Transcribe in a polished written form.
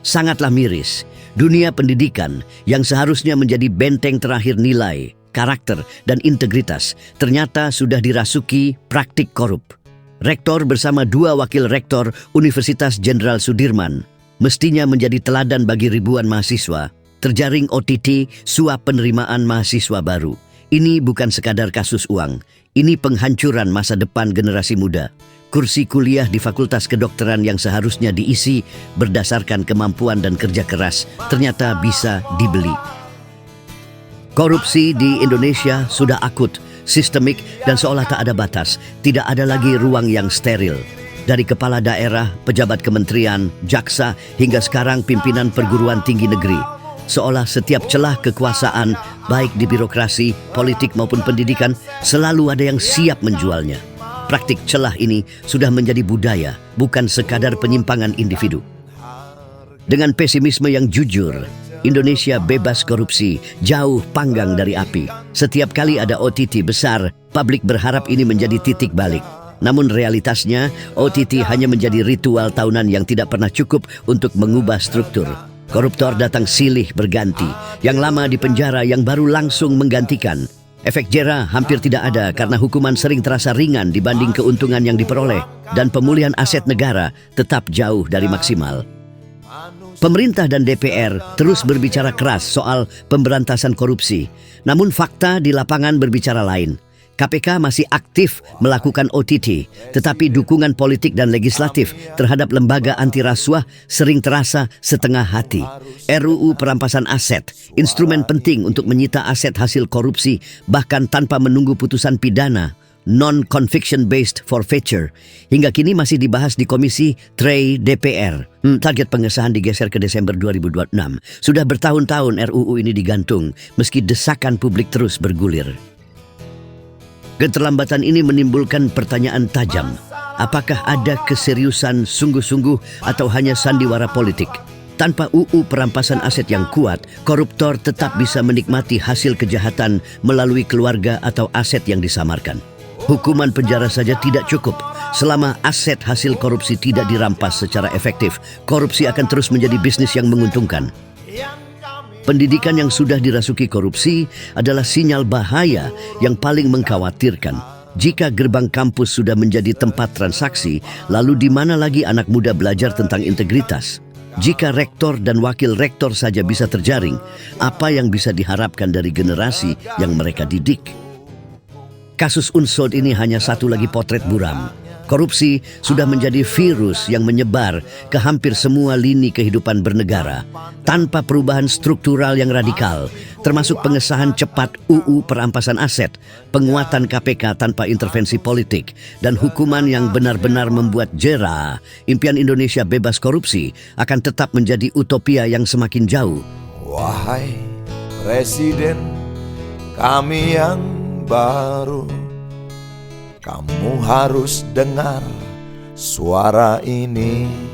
Sangatlah miris, dunia pendidikan yang seharusnya menjadi benteng terakhir nilai, karakter, dan integritas ternyata sudah dirasuki praktik korup. Rektor bersama 2 wakil rektor Universitas Jenderal Sudirman mestinya menjadi teladan bagi ribuan mahasiswa. Terjaring OTT suap penerimaan mahasiswa baru. Ini bukan sekadar kasus uang, ini penghancuran masa depan generasi muda. Kursi kuliah di Fakultas Kedokteran yang seharusnya diisi berdasarkan kemampuan dan kerja keras ternyata bisa dibeli. Korupsi di Indonesia sudah akut, sistemik, dan seolah tak ada batas. Tidak ada lagi ruang yang steril. Dari kepala daerah, pejabat kementerian, jaksa, hingga sekarang pimpinan perguruan tinggi negeri. Seolah setiap celah kekuasaan, baik di birokrasi, politik maupun pendidikan, selalu ada yang siap menjualnya. Praktik celah ini sudah menjadi budaya, bukan sekadar penyimpangan individu. Dengan pesimisme yang jujur, Indonesia bebas korupsi, jauh panggang dari api. Setiap kali ada OTT besar, publik berharap ini menjadi titik balik. Namun realitasnya, OTT hanya menjadi ritual tahunan yang tidak pernah cukup untuk mengubah struktur. Koruptor datang silih berganti, yang lama di penjara, yang baru langsung menggantikan. Efek jera hampir tidak ada karena hukuman sering terasa ringan dibanding keuntungan yang diperoleh, dan pemulihan aset negara tetap jauh dari maksimal. Pemerintah dan DPR terus berbicara keras soal pemberantasan korupsi, namun fakta di lapangan berbicara lain. KPK masih aktif melakukan OTT, tetapi dukungan politik dan legislatif terhadap lembaga anti rasuah sering terasa setengah hati. RUU perampasan aset, instrumen penting untuk menyita aset hasil korupsi bahkan tanpa menunggu putusan pidana, non-conviction based forfeiture, hingga kini masih dibahas di Komisi TREI DPR. Target pengesahan digeser ke Desember 2026. Sudah bertahun-tahun RUU ini digantung, meski desakan publik terus bergulir. Keterlambatan ini menimbulkan pertanyaan tajam. Apakah ada keseriusan sungguh-sungguh atau hanya sandiwara politik? Tanpa UU perampasan aset yang kuat, koruptor tetap bisa menikmati hasil kejahatan melalui keluarga atau aset yang disamarkan. Hukuman penjara saja tidak cukup. Selama aset hasil korupsi tidak dirampas secara efektif, korupsi akan terus menjadi bisnis yang menguntungkan. Pendidikan yang sudah dirasuki korupsi adalah sinyal bahaya yang paling mengkhawatirkan. Jika gerbang kampus sudah menjadi tempat transaksi, lalu di mana lagi anak muda belajar tentang integritas? Jika rektor dan wakil rektor saja bisa terjaring, apa yang bisa diharapkan dari generasi yang mereka didik? Kasus Unsod ini hanya satu lagi potret buram. Korupsi sudah menjadi virus yang menyebar ke hampir semua lini kehidupan bernegara tanpa perubahan struktural yang radikal, termasuk pengesahan cepat UU perampasan aset, penguatan KPK tanpa intervensi politik, dan hukuman yang benar-benar membuat jera. Impian Indonesia bebas korupsi akan tetap menjadi utopia yang semakin jauh. Wahai Presiden kami yang baru, kamu harus dengar suara ini.